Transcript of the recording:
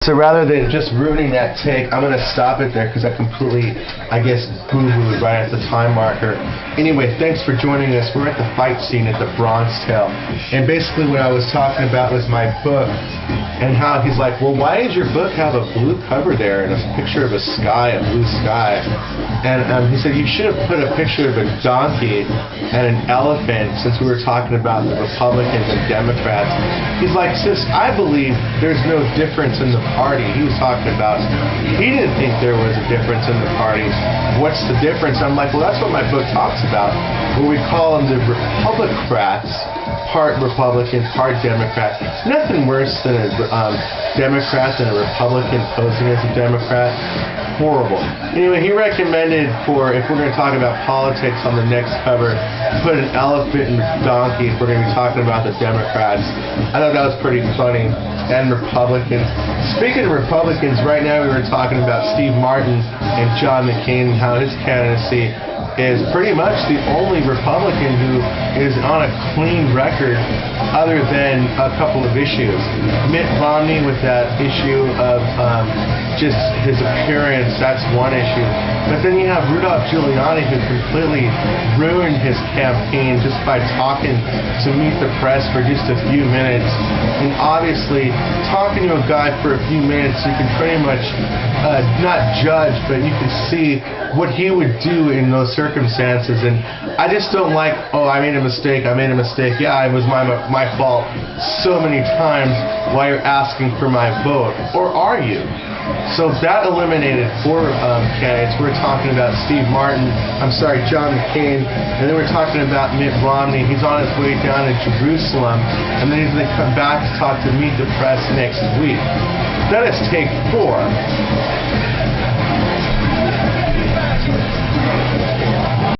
So rather than just ruining that take, I'm going to stop it there because I completely, boo-booed right at the time marker. Anyway, thanks for joining us. We're at the fight scene at the Bronze Tail. And basically what I was talking about was my book and how he's like, well, why does your book have a blue cover there and a picture of a blue sky? And he said, you should have put a picture of a donkey and an elephant since we were talking about the Republicans and Democrats. He's like, sis, I believe there's no difference in the party. He was talking about, he didn't think there was a difference in the parties. What's the difference? I'm like, well, that's what my book talks about, where we call them the Republicrats, part Republican, part Democrat. Nothing worse than a Democrat than a Republican posing as a Democrat. Horrible. Anyway, he recommended for, if we're going to talk about politics on the next cover, put an elephant and a donkey if we're going to be talking about the Democrats. I thought that was pretty funny. And Republicans. Speaking of Republicans, right now we were talking about Steve Martin and John McCain and how his candidacy is pretty much the only Republican who is on a clean record other than a couple of issues. Mitt Romney with that issue of just his appearance, that's one issue. But then you have Rudolph Giuliani who completely ruined his campaign just by talking to Meet the Press for just a few minutes. And obviously, talking to a guy for a few minutes, you can pretty much not judge, but you can see what he would do in those circumstances. And I just don't like, oh, I made a mistake. Yeah, it was my fault so many times while you're asking for my vote. Or are you? So that eliminated 4 candidates. We're talking about John McCain, and then we're talking about Mitt Romney. He's on his way down to Jerusalem, and then he's going to come back to talk to Meet the Press next week. That is take 4.